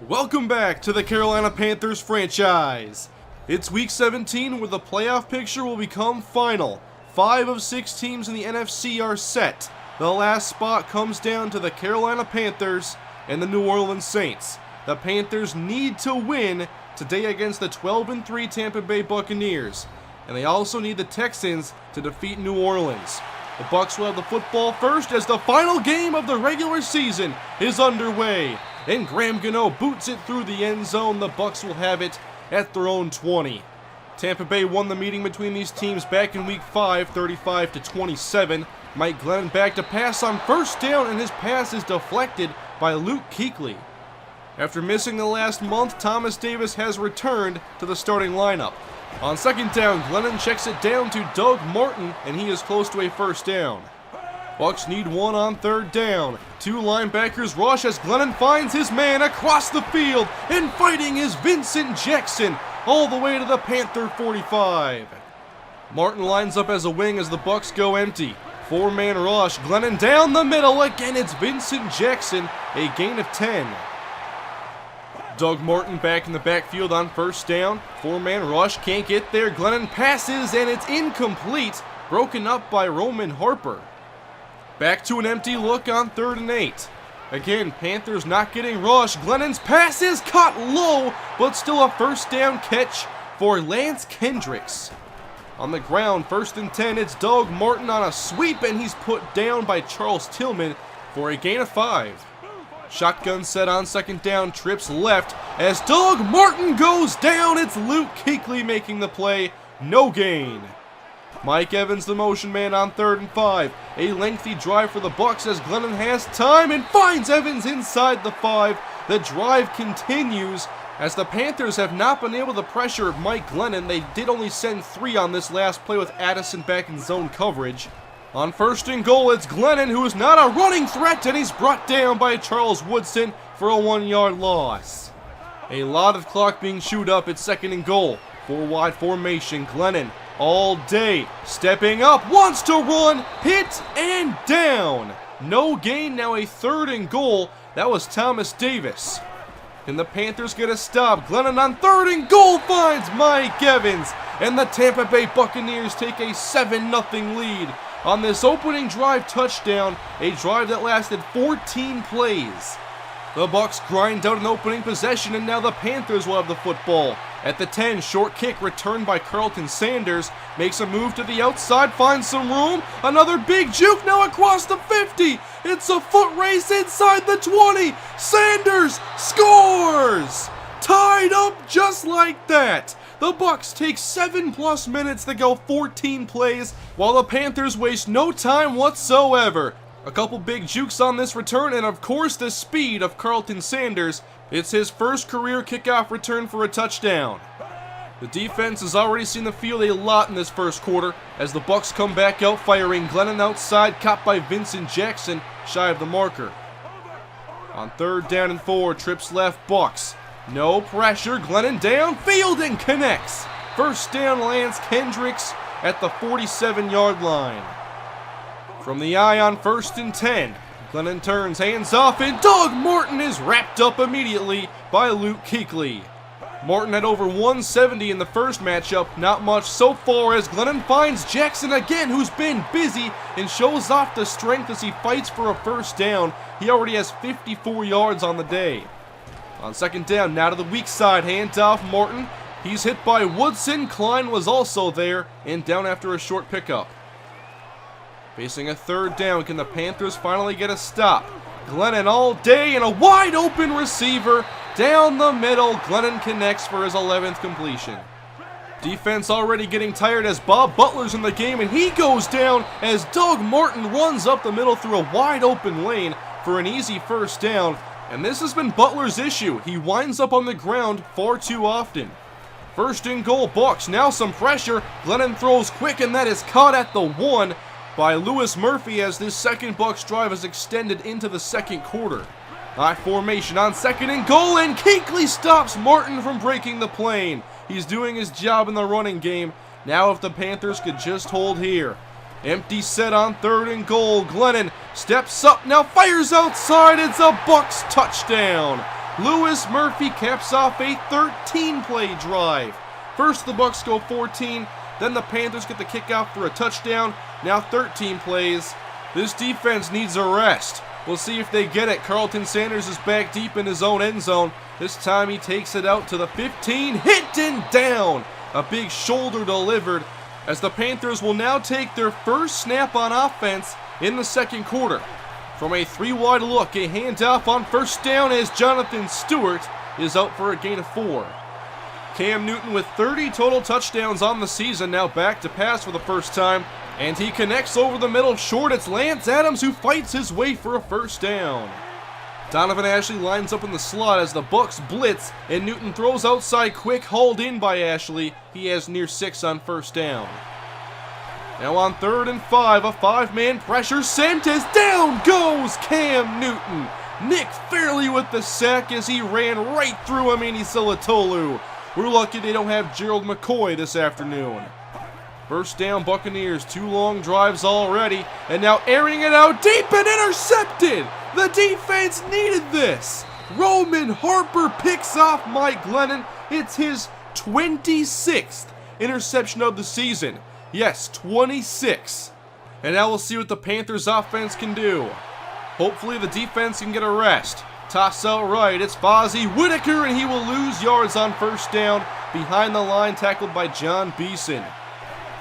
Welcome back to the Carolina Panthers franchise. It's week 17 where the playoff picture will become final. 5 of 6 teams in the NFC are set. The last spot comes down to the Carolina Panthers and the New Orleans Saints. The Panthers need to win today against the 12-3 Tampa Bay Buccaneers. And they also need the Texans to defeat New Orleans. The Bucs will have the football first as the final game of the regular season is underway. And Graham Gano boots it through the end zone. The Bucs will have it at their own 20. Tampa Bay won the meeting between these teams back in week 5, 35-27. Mike Glennon back to pass on first down, and his pass is deflected by Luke Kuechly. After missing the last month, Thomas Davis has returned to the starting lineup. On second down, Glennon checks it down to Doug Martin, and he is close to a first down. Bucs need one on third down. 2 linebackers rush as Glennon finds his man across the field, and fighting is Vincent Jackson all the way to the Panther 45. Martin lines up as a wing as the Bucs go empty. 4-man rush, Glennon down the middle. Again, it's Vincent Jackson, a gain of 10. Doug Martin back in the backfield on first down. 4-man rush, can't get there. Glennon passes, and it's incomplete, broken up by Roman Harper. Back to an empty look on 3rd and 8. Again, Panthers not getting rushed. Glennon's pass is caught low, but still a first down catch for Lance Kendricks. On the ground, 1st and 10, it's Doug Martin on a sweep, and he's put down by Charles Tillman for a gain of 5. Shotgun set on 2nd down, trips left. As Doug Martin goes down, it's Luke Kuechly making the play, no gain. Mike Evans, the motion man, on 3rd and 5. A lengthy drive for the Bucs as Glennon has time and finds Evans inside the 5. The drive continues as the Panthers have not been able to pressure Mike Glennon. They did only send 3 on this last play with Addison back in zone coverage. On 1st and goal, it's Glennon, who is not a running threat, and he's brought down by Charles Woodson for a 1-yard loss. A lot of clock being chewed up at 2nd and goal. 4-wide formation, Glennon all day, stepping up, wants to run, hit, and down. No gain, now a 3rd and goal. That was Thomas Davis. Can the Panthers get a stop? Glennon on 3rd and goal finds Mike Evans, and the Tampa Bay Buccaneers take a 7-0 lead on this opening drive touchdown, a drive that lasted 14 plays. The Bucs grind out an opening possession, and now the Panthers will have the football. At the 10, short kick returned by Carlton Sanders. Makes a move to the outside, finds some room. Another big juke now across the 50. It's a foot race inside the 20. Sanders scores! Tied up just like that. The Bucs take 7+ minutes to go 14 plays, while the Panthers waste no time whatsoever. A couple big jukes on this return, and of course the speed of Carlton Sanders. It's his first career kickoff return for a touchdown. The defense has already seen the field a lot in this first quarter as the Bucs come back out firing. Glennon outside, caught by Vincent Jackson, shy of the marker. On 3rd down and 4, trips left, Bucs. No pressure, Glennon downfield and connects. First down, Lance Kendricks at the 47-yard line. From the eye on 1st and 10, Glennon turns, hands off, and Doug Martin is wrapped up immediately by Luke Kuechly. Martin had over 170 in the first matchup, not much so far as Glennon finds Jackson again, who's been busy, and shows off the strength as he fights for a first down. He already has 54 yards on the day. On 2nd down, now to the weak side, handoff Martin. He's hit by Woodson. Klein was also there, and down after a short pickup. Facing a 3rd down, can the Panthers finally get a stop? Glennon all day and a wide open receiver down the middle. Glennon connects for his 11th completion. Defense already getting tired as Bob Butler's in the game, and he goes down as Doug Martin runs up the middle through a wide open lane for an easy first down. And this has been Butler's issue. He winds up on the ground far too often. 1st and goal, Bucs. Now some pressure. Glennon throws quick, and that is caught at the 1 by Lewis Murphy as this second Bucs drive is extended into the 2nd quarter. I formation on 2nd and goal, and Kuechly stops Martin from breaking the plane. He's doing his job in the running game. Now if the Panthers could just hold here. Empty set on 3rd and goal. Glennon steps up, now fires outside. It's a Bucs touchdown. Louis Murphy caps off a 13-play drive. First the Bucs go 14, then the Panthers get the kickoff for a touchdown. Now 13 plays. This defense needs a rest. We'll see if they get it. Carlton Sanders is back deep in his own end zone. This time he takes it out to the 15, hit and down. A big shoulder delivered, as the Panthers will now take their first snap on offense in the second quarter. From a 3-wide look, a handoff on first down as Jonathan Stewart is out for a gain of 4. Cam Newton with 30 total touchdowns on the season, now back to pass for the first time, and he connects over the middle short. It's Lance Adams who fights his way for a first down. Donovan Ashley lines up in the slot as the Bucs blitz, and Newton throws outside quick, hauled in by Ashley. He has near 6 on first down. Now on 3rd and 5, a 5-man pressure sent as down goes Cam Newton. Nick Fairley with the sack as he ran right through Amini Silatolu. We're lucky they don't have Gerald McCoy this afternoon. First down Buccaneers, 2 long drives already, and now airing it out deep and intercepted. The defense needed this. Roman Harper picks off Mike Glennon. It's his 26th interception of the season. Yes, 26. And now we'll see what the Panthers offense can do. Hopefully the defense can get a rest. Toss out right, it's Fozzie Whitaker, and he will lose yards on first down. Behind the line, tackled by John Beeson.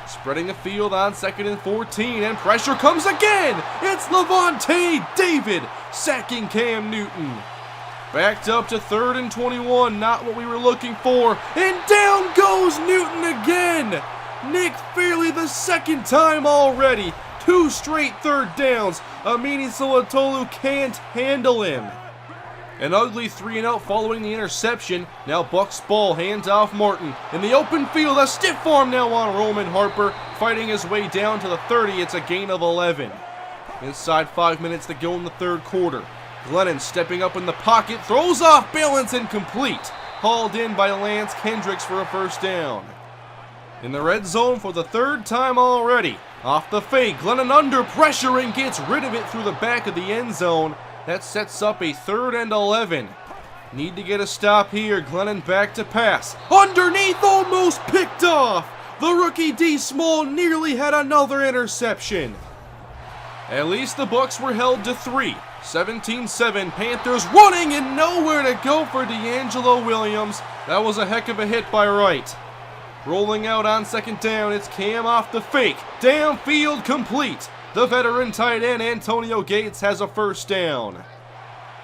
Spreading the field on 2nd and 14, and pressure comes again. It's Levante David sacking Cam Newton. Backed up to 3rd and 21, not what we were looking for, and down goes Newton again. Nick Fairley the second time already. 2 straight 3rd downs. Amini Silatolu can't handle him. An ugly 3-and-out following the interception. Now Bucs ball, hands off Martin. In the open field, a stiff arm now on Roman Harper. Fighting his way down to the 30, it's a gain of 11. Inside 5 minutes to go in the 3rd quarter. Glennon stepping up in the pocket, throws off balance, incomplete. Hauled in by Lance Kendricks for a first down. In the red zone for the 3rd time already. Off the fake, Glennon under pressure and gets rid of it through the back of the end zone. That sets up a 3rd and 11. Need to get a stop here. Glennon back to pass. Underneath, almost picked off. The rookie D. Small nearly had another interception. At least the Bucs were held to 3. 17-7. Panthers running and nowhere to go for D'Angelo Williams. That was a heck of a hit by Wright. Rolling out on 2nd down, it's Cam off the fake. Downfield complete. The veteran tight end Antonio Gates has a first down.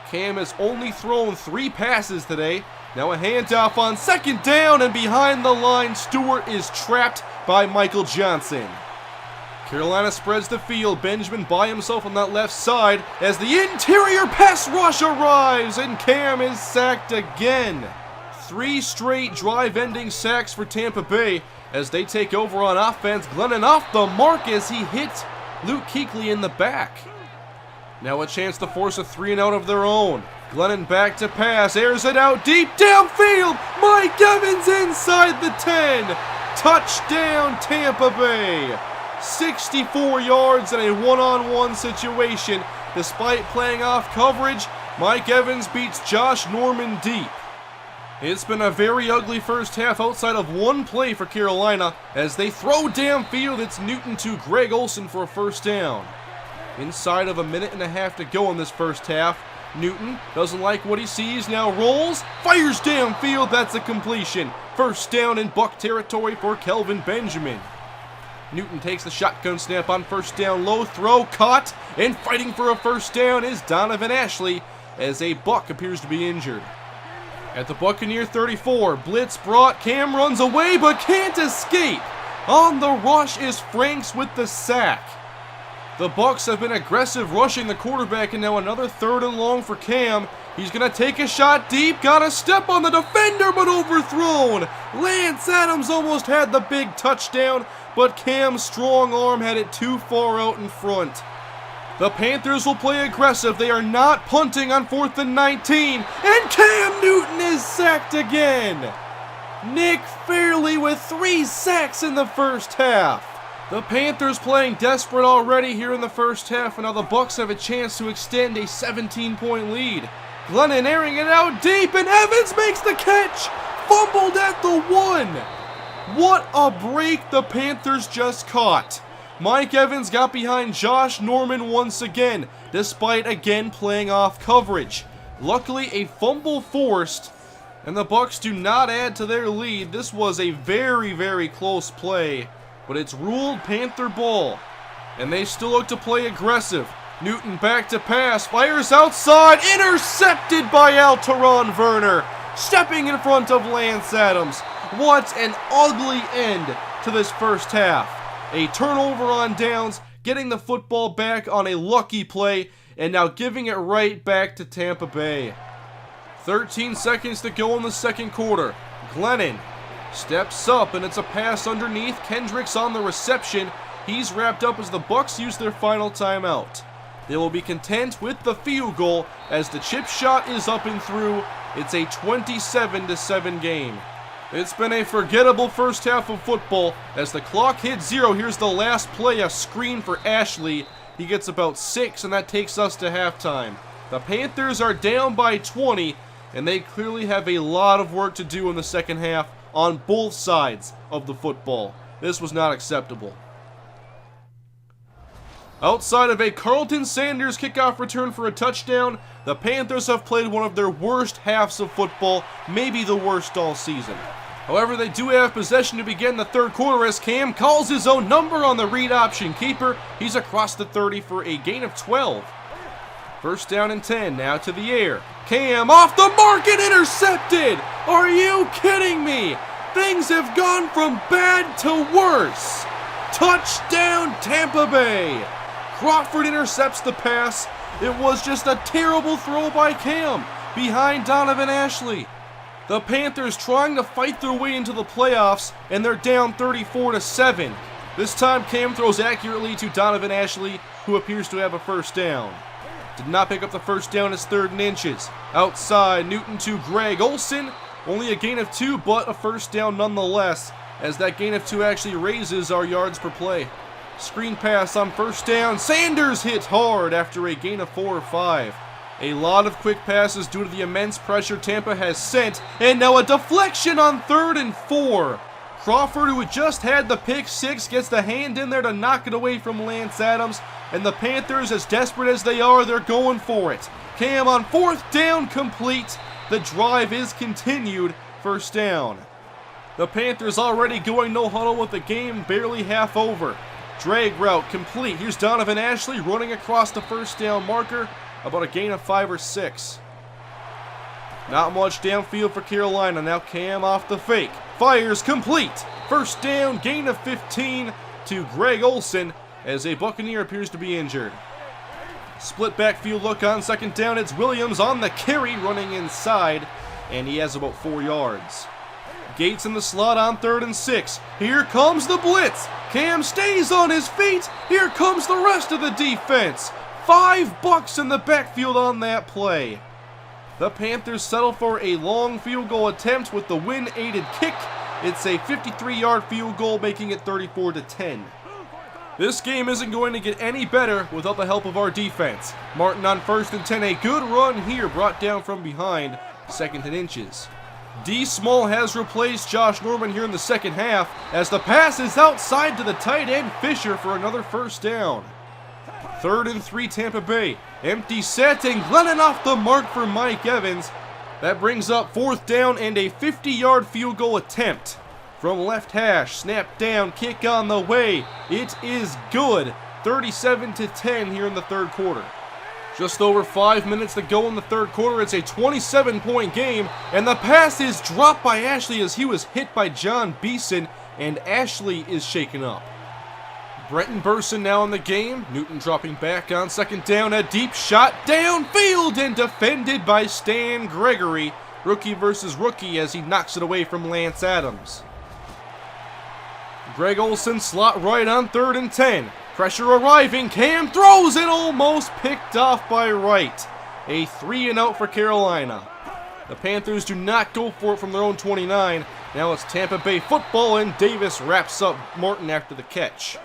Cam has only thrown 3 passes today. Now a handoff on 2nd down, and behind the line, Stewart is trapped by Michael Johnson. Carolina spreads the field. Benjamin by himself on that left side as the interior pass rush arrives, and Cam is sacked again. 3 straight drive-ending sacks for Tampa Bay as they take over on offense. Glennon off the mark as he hit Luke Kuechly in the back. Now a chance to force a 3-and-out of their own. Glennon back to pass, airs it out deep downfield. Mike Evans inside the 10. Touchdown Tampa Bay. 64 yards in a one-on-one situation. Despite playing off coverage, Mike Evans beats Josh Norman deep. It's been a very ugly first half outside of 1 play for Carolina. As they throw downfield, it's Newton to Greg Olsen for a first down. Inside of a minute and a half to go in this first half. Newton doesn't like what he sees, now rolls, fires downfield, that's a completion. First down in Buck territory for Kelvin Benjamin. Newton takes the shotgun snap on first down, low throw, caught, and fighting for a first down is Donovan Ashley as a Buck appears to be injured. At the Buccaneer 34, blitz brought, Cam runs away but can't escape. On the rush is Franks with the sack. The Bucs have been aggressive rushing the quarterback, and now another 3rd and long for Cam. He's going to take a shot deep, got a step on the defender but overthrown. Lance Adams almost had the big touchdown, but Cam's strong arm had it too far out in front. The Panthers will play aggressive. They are not punting on 4th and 19. And Cam Newton is sacked again. Nick Fairley with 3 sacks in the first half. The Panthers playing desperate already here in the first half, and now the Bucs have a chance to extend a 17-point lead. Glennon airing it out deep, and Evans makes the catch! Fumbled at the 1! What a break the Panthers just caught! Mike Evans got behind Josh Norman once again, despite again playing off coverage. Luckily, a fumble forced, and the Bucs do not add to their lead. This was a very, very close play, but it's ruled Panther ball, and they still look to play aggressive. Newton back to pass, fires outside, intercepted by Alteron Werner, stepping in front of Lance Adams. What an ugly end to this first half. A turnover on downs, getting the football back on a lucky play, and now giving it right back to Tampa Bay. 13 seconds to go in the second quarter. Glennon steps up, and it's a pass underneath. Kendricks on the reception. He's wrapped up as the Bucs use their final timeout. They will be content with the field goal as the chip shot is up and through. It's a 27-7 game. It's been a forgettable first half of football. As the clock hits 0, here's the last play, a screen for Ashley. He gets about 6, and that takes us to halftime. The Panthers are down by 20, and they clearly have a lot of work to do in the second half on both sides of the football. This was not acceptable. Outside of a Carlton Sanders kickoff return for a touchdown, the Panthers have played one of their worst halves of football, maybe the worst all season. However, they do have possession to begin the third quarter as Cam calls his own number on the read option keeper. He's across the 30 for a gain of 12. First down and 10, now to the air. Cam off the mark and intercepted! Are you kidding me? Things have gone from bad to worse. Touchdown Tampa Bay! Crawford intercepts the pass. It was just a terrible throw by Cam behind Donovan Ashley. The Panthers trying to fight their way into the playoffs, and they're down 34-7. This time Cam throws accurately to Donovan Ashley, who appears to have a first down. Did not pick up the first down as 3rd and inches. Outside, Newton to Greg Olsen. Only a gain of 2, but a first down nonetheless, as that gain of 2 actually raises our yards per play. Screen pass on first down. Sanders hit hard after a gain of 4 or 5. A lot of quick passes due to the immense pressure Tampa has sent, and now a deflection on 3rd and 4. Crawford, who had just had the pick 6, gets the hand in there to knock it away from Lance Adams, and the Panthers, as desperate as they are, they're going for it. Cam on 4th down, complete. The drive is continued, first down. The Panthers already going no huddle with the game barely half over. Drag route complete. Here's Donovan Ashley running across the first down marker, about a gain of 5 or 6. Not much downfield for Carolina. Now Cam off the fake. Fires complete. First down, gain of 15 to Greg Olsen as a Buccaneer appears to be injured. Split backfield look on second down. It's Williams on the carry running inside, and he has about 4 yards. Gates in the slot on 3rd and 6. Here comes the blitz. Cam stays on his feet. Here comes the rest of the defense. 5 Bucs in the backfield on that play. The Panthers settle for a long field goal attempt with the wind-aided kick. It's a 53-yard field goal, making it 34-10. This game isn't going to get any better without the help of our defense. Martin on 1st and 10. A good run here, brought down from behind, 2nd and inches. D. Small has replaced Josh Norman here in the second half as the pass is outside to the tight end Fisher for another first down. 3rd and 3 Tampa Bay. Empty set and Glennon off the mark for Mike Evans. That brings up 4th down and a 50-yard field goal attempt. From left hash, snap down, kick on the way. It is good. 37-10 here in the 3rd quarter. Just over 5 minutes to go in the 3rd quarter. It's a 27-point game, and the pass is dropped by Ashley as he was hit by John Beeson, and Ashley is shaken up. Brenton Burson now in the game. Newton dropping back on 2nd down. A deep shot downfield and defended by Stan Gregory. Rookie versus rookie as he knocks it away from Lance Adams. Greg Olsen slot right on 3rd and 10. Pressure arriving. Cam throws it, almost picked off by Wright. A 3-and-out for Carolina. The Panthers do not go for it from their own 29. Now it's Tampa Bay football, and Davis wraps up Martin after the catch.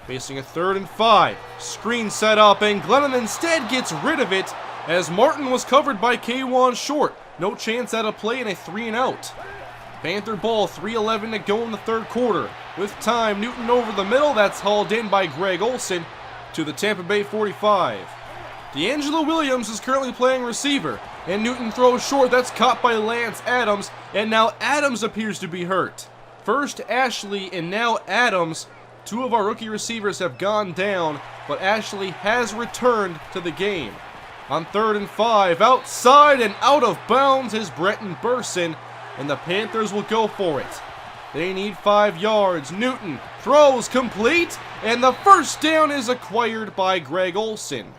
Facing a 3rd and 5. Screen set up, and Glennon instead gets rid of it as Martin was covered by K1 short. No chance at a play and a 3-and-out. Panther ball, 3:11 to go in the third quarter. With time, Newton over the middle. That's hauled in by Greg Olsen to the Tampa Bay 45. D'Angelo Williams is currently playing receiver, and Newton throws short. That's caught by Lance Adams, and now Adams appears to be hurt. First Ashley and now Adams. Two of our rookie receivers have gone down, but Ashley has returned to the game. On 3rd and 5, outside and out of bounds is Brenton Burson, and the Panthers will go for it. They need 5 yards. Newton throws complete, and the first down is acquired by Greg Olsen.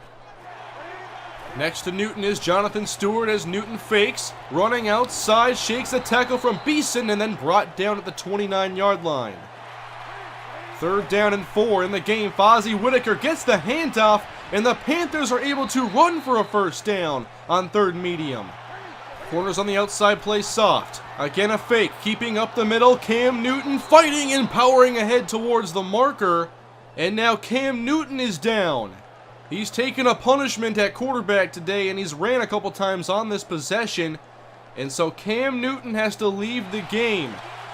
Next to Newton is Jonathan Stewart as Newton fakes, running outside, shakes a tackle from Beeson, and then brought down at the 29-yard line. 3rd down and 4 in the game. Fozzie Whitaker gets the handoff, and the Panthers are able to run for a first down on 3rd and medium. Corners on the outside play soft. Again a fake, keeping up the middle. Cam Newton fighting and powering ahead towards the marker. And now Cam Newton is down. He's taken a punishment at quarterback today, and he's ran a couple times on this possession. And so Cam Newton has to leave the game.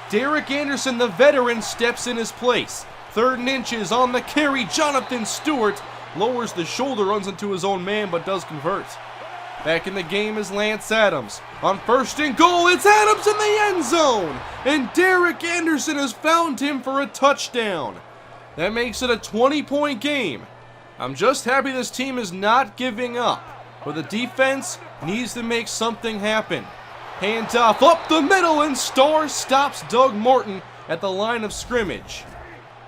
Derek Anderson, the veteran, steps in his place. 3rd and inches on the carry. Jonathan Stewart lowers the shoulder, runs into his own man, but does convert. Back in the game is Lance Adams. On 1st and goal, it's Adams in the end zone. And Derek Anderson has found him for a touchdown. That makes it a 20-point game. I'm just happy this team is not giving up, but the defense needs to make something happen. Handoff up the middle, and Starr stops Doug Martin at the line of scrimmage.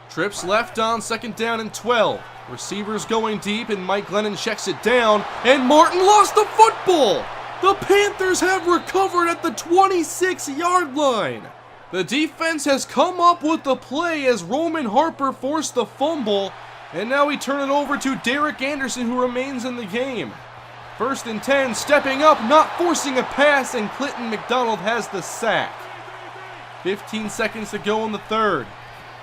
Trips left on 2nd down and 12. Receivers going deep, and Mike Glennon checks it down, and Martin lost the football! The Panthers have recovered at the 26-yard line. The defense has come up with the play as Roman Harper forced the fumble, and now we turn it over to Derek Anderson, who remains in the game. 1st and 10, stepping up, not forcing a pass, and Clinton McDonald has the sack. 15 seconds to go in the 3rd.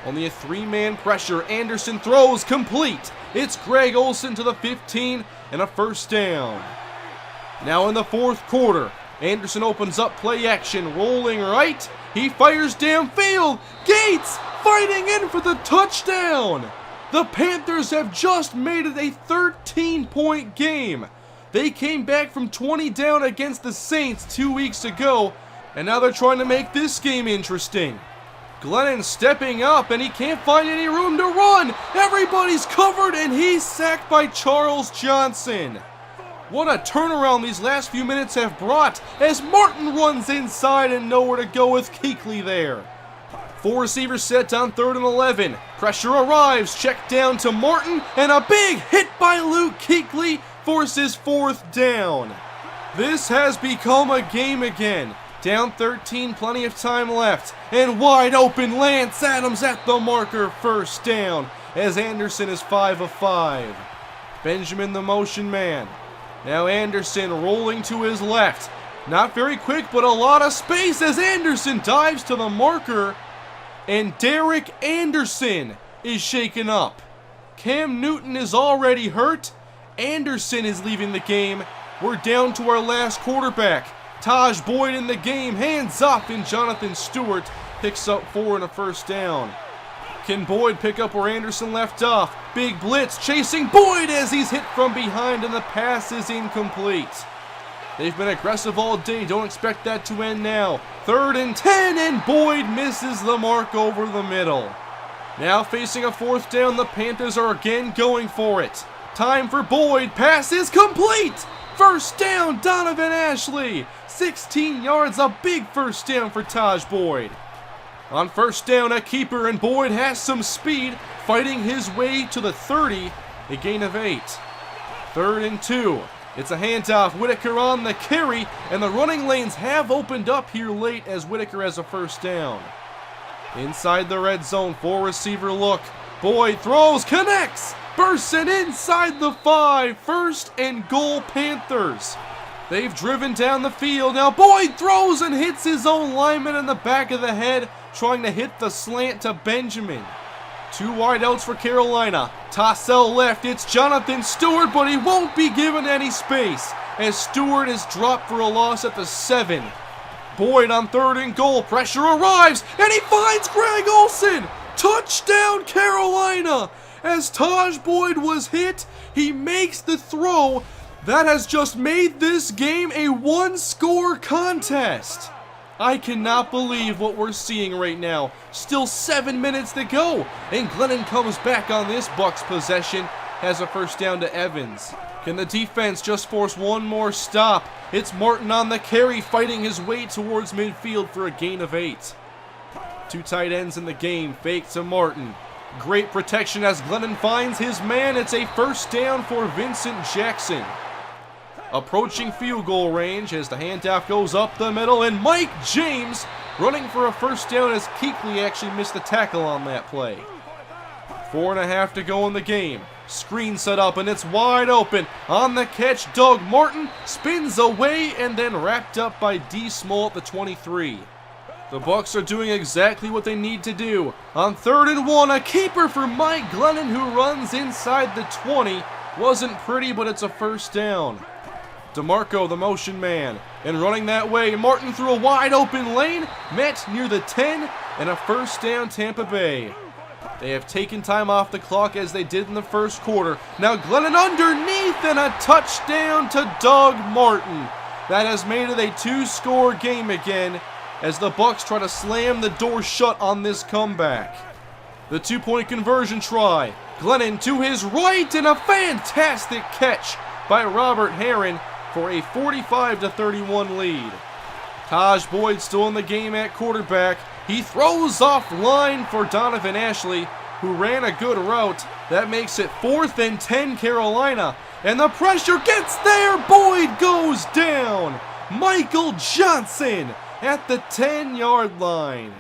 Only a 3-man pressure. Anderson throws complete. It's Greg Olsen to the 15 and a first down. Now in the 4th quarter, Anderson opens up play action, rolling right. He fires downfield. Gates fighting in for the touchdown. The Panthers have just made it a 13-point game. They came back from 20 down against the Saints 2 weeks ago, and now they're trying to make this game interesting. Glennon stepping up, and he can't find any room to run. Everybody's covered, and he's sacked by Charles Johnson. What a turnaround these last few minutes have brought as Martin runs inside and nowhere to go with Kuechly there. 4 receivers set on 3rd and 11. Pressure arrives, check down to Martin, and a big hit by Luke Kuechly forces 4th down. This has become a game again. Down 13, plenty of time left, and wide open Lance Adams at the marker, first down, as Anderson is 5 of 5. Benjamin the motion man. Now Anderson rolling to his left. Not very quick, but a lot of space as Anderson dives to the marker, and Derek Anderson is shaken up. Cam Newton is already hurt. Anderson is leaving the game. We're down to our last quarterback. Taj Boyd in the game, hands off, and Jonathan Stewart picks up 4 and a first down. Can Boyd pick up where Anderson left off? Big blitz chasing Boyd as he's hit from behind, and the pass is incomplete. They've been aggressive all day, don't expect that to end now. 3rd and 10, and Boyd misses the mark over the middle. Now facing a 4th down, the Panthers are again going for it. Time for Boyd, pass is complete! First down, Donovan Ashley. 16 yards, a big first down for Taj Boyd. On 1st down, a keeper, and Boyd has some speed, fighting his way to the 30, a gain of 8. 3rd and 2. It's a handoff, Whitaker on the carry, and the running lanes have opened up here late as Whitaker has a first down. Inside the red zone, 4-receiver look. Boyd throws, connects! Burson inside the 5, 1st and goal Panthers. They've driven down the field. Now Boyd throws and hits his own lineman in the back of the head, trying to hit the slant to Benjamin. 2 wideouts for Carolina. Tossell left, it's Jonathan Stewart, but he won't be given any space. as Stewart is dropped for a loss at the 7. Boyd on 3rd and goal. Pressure arrives, and he finds Greg Olsen. Touchdown, Carolina! As Taj Boyd was hit, he makes the throw. That has just made this game a one-score contest. I cannot believe what we're seeing right now. Still 7 minutes to go, and Glennon comes back on this Bucs possession, has a first down to Evans. Can the defense just force one more stop? It's Martin on the carry, fighting his way towards midfield for a gain of 8. 2 tight ends in the game, fake to Martin. Great protection as Glennon finds his man. It's a first down for Vincent Jackson. Approaching field goal range as the handoff goes up the middle, and Mike James running for a first down as Kuechly actually missed the tackle on that play. 4.5 to go in the game. Screen set up, and it's wide open. On the catch, Doug Martin spins away and then wrapped up by D. Small at the 23. The Bucs are doing exactly what they need to do. On 3rd and 1, a keeper for Mike Glennon, who runs inside the 20. Wasn't pretty, but it's a first down. DeMarco, the motion man, and running that way, Martin through a wide open lane, met near the 10, and a first down, Tampa Bay. They have taken time off the clock as they did in the first quarter. Now Glennon underneath, and a touchdown to Doug Martin. That has made it a 2-score game again, as the Bucs try to slam the door shut on this comeback. The 2-point conversion try. Glennon to his right, and a fantastic catch by Robert Herron for a 45-31 lead. Taj Boyd still in the game at quarterback. He throws offline for Donovan Ashley, who ran a good route. That makes it 4th and 10 Carolina. And the pressure gets there. Boyd goes down. Michael Johnson at the 10-yard line.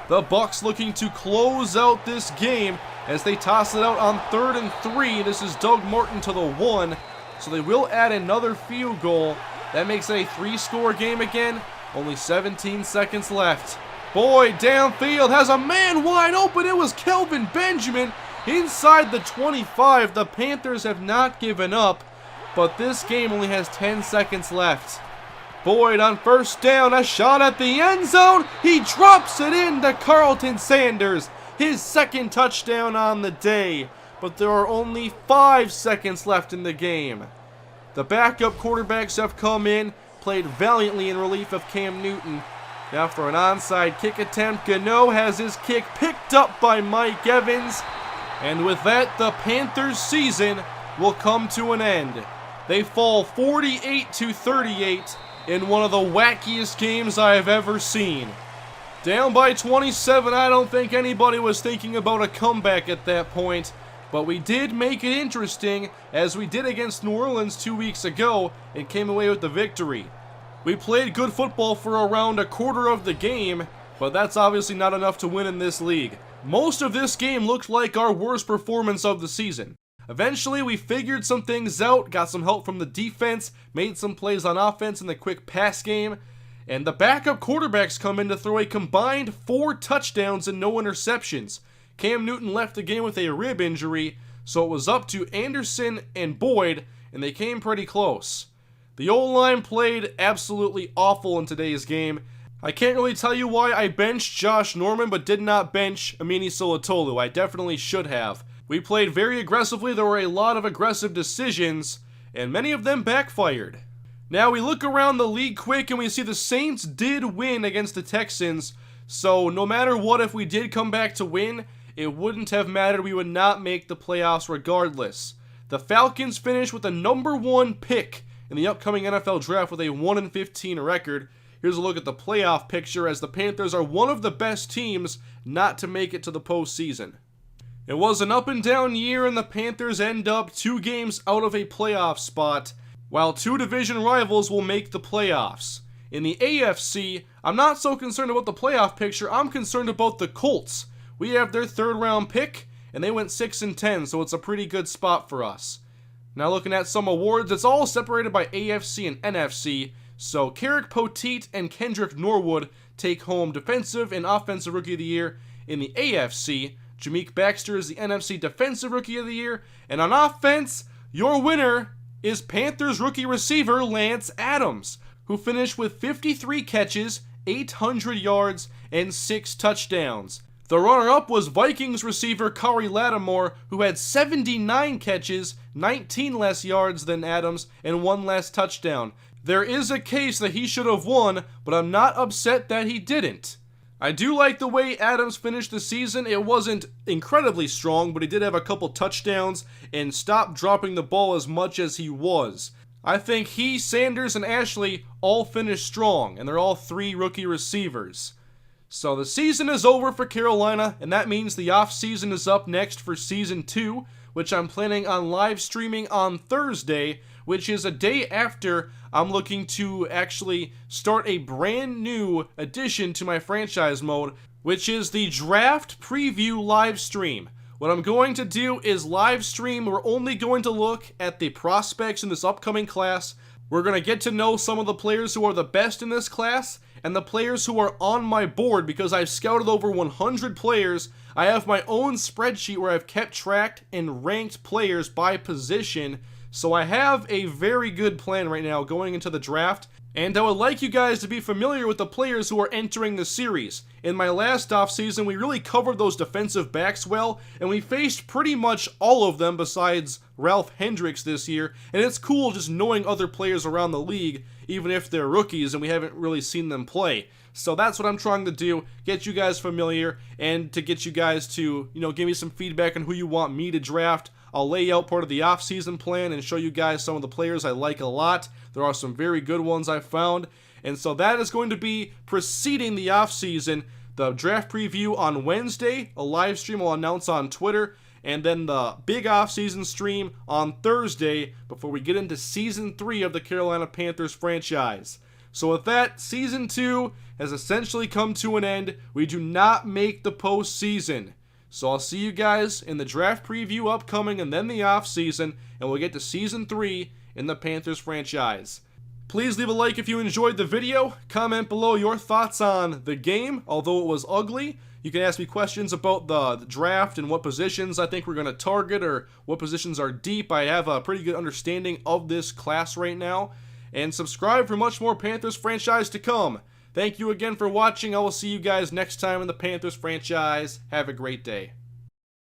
The Bucs looking to close out this game as they toss it out on 3rd and 3. This is Doug Martin to the 1. So they will add another field goal. That makes it a 3-score game again. Only 17 seconds left. Boyd downfield has a man wide open. It was Kelvin Benjamin inside the 25. The Panthers have not given up, but this game only has 10 seconds left. Boyd on first down, a shot at the end zone. He drops it in to Carlton Sanders, his 2nd touchdown on the day. But there are only 5 seconds left in the game. The backup quarterbacks have come in, played valiantly in relief of Cam Newton. Now for an onside kick attempt, Gano has his kick picked up by Mike Evans. And with that, the Panthers' season will come to an end. They fall 48-38 in one of the wackiest games I have ever seen. Down by 27, I don't think anybody was thinking about a comeback at that point. But we did make it interesting, as we did against New Orleans 2 weeks ago, and came away with the victory. We played good football for around a quarter of the game, but that's obviously not enough to win in this league. Most of this game looked like our worst performance of the season. Eventually, we figured some things out, got some help from the defense, made some plays on offense in the quick pass game, and the backup quarterbacks come in to throw a combined 4 touchdowns and no interceptions. Cam Newton left the game with a rib injury, so it was up to Anderson and Boyd, and they came pretty close. The O-line played absolutely awful in today's game. I can't really tell you why I benched Josh Norman but did not bench Amini Solotolu. I definitely should have. We played very aggressively. There were a lot of aggressive decisions, and many of them backfired. Now we look around the league quick and we see the Saints did win against the Texans, so no matter what, if we did come back to win, it wouldn't have mattered. We would not make the playoffs regardless. The Falcons finished with the number 1 pick in the upcoming NFL draft with a 1-15 record. Here's a look at the playoff picture, as the Panthers are one of the best teams not to make it to the postseason. It was an up and down year, and the Panthers end up 2 games out of a playoff spot, while 2 division rivals will make the playoffs. In the AFC, I'm not so concerned about the playoff picture. I'm concerned about the Colts. We have their 3rd round pick, and they went 6-10, so it's a pretty good spot for us. Now looking at some awards, it's all separated by AFC and NFC, so Carrick Poteet and Kendrick Norwood take home Defensive and Offensive Rookie of the Year. In the AFC, Jameek Baxter is the NFC Defensive Rookie of the Year, and on offense, your winner is Panthers rookie receiver Lance Adams, who finished with 53 catches, 800 yards, and 6 touchdowns. The runner-up was Vikings receiver Corey Lattimore, who had 79 catches, 19 less yards than Adams, and 1 less touchdown. There is a case that he should have won, but I'm not upset that he didn't. I do like the way Adams finished the season. It wasn't incredibly strong, but he did have a couple touchdowns and stopped dropping the ball as much as he was. I think he, Sanders, and Ashley all finished strong, and they're all 3 rookie receivers. So the season is over for Carolina, and that means the offseason is up next for Season 2, which I'm planning on live streaming on Thursday, which is a day after I'm looking to actually start a brand new addition to my franchise mode, which is the draft preview live stream. What I'm going to do is live stream. We're only going to look at the prospects in this upcoming class. We're going to get to know some of the players who are the best in this class and the players who are on my board, because I've scouted over 100 players. I have my own spreadsheet where I've kept track and ranked players by position. So I have a very good plan right now going into the draft, and I would like you guys to be familiar with the players who are entering the series. In my last offseason, we really covered those defensive backs well, and we faced pretty much all of them besides Ralph Hendricks this year, and it's cool just knowing other players around the league, even if they're rookies and we haven't really seen them play. So that's what I'm trying to do, get you guys familiar, and to get you guys to, give me some feedback on who you want me to draft. I'll lay out part of the offseason plan and show you guys some of the players I like a lot. There are some very good ones I've found. And so that is going to be preceding the offseason. The draft preview on Wednesday, a live stream I'll announce on Twitter, and then the big offseason stream on Thursday before we get into Season 3 of the Carolina Panthers franchise. So with that, Season 2 has essentially come to an end. We do not make the postseason. So I'll see you guys in the draft preview upcoming and then the offseason, and we'll get to Season 3 in the Panthers franchise. Please leave a like if you enjoyed the video. Comment below your thoughts on the game, although it was ugly. You can ask me questions about the draft and what positions I think we're going to target or what positions are deep. I have a pretty good understanding of this class right now. And subscribe for much more Panthers franchise to come. Thank you again for watching. I will see you guys next time in the Panthers franchise. Have a great day.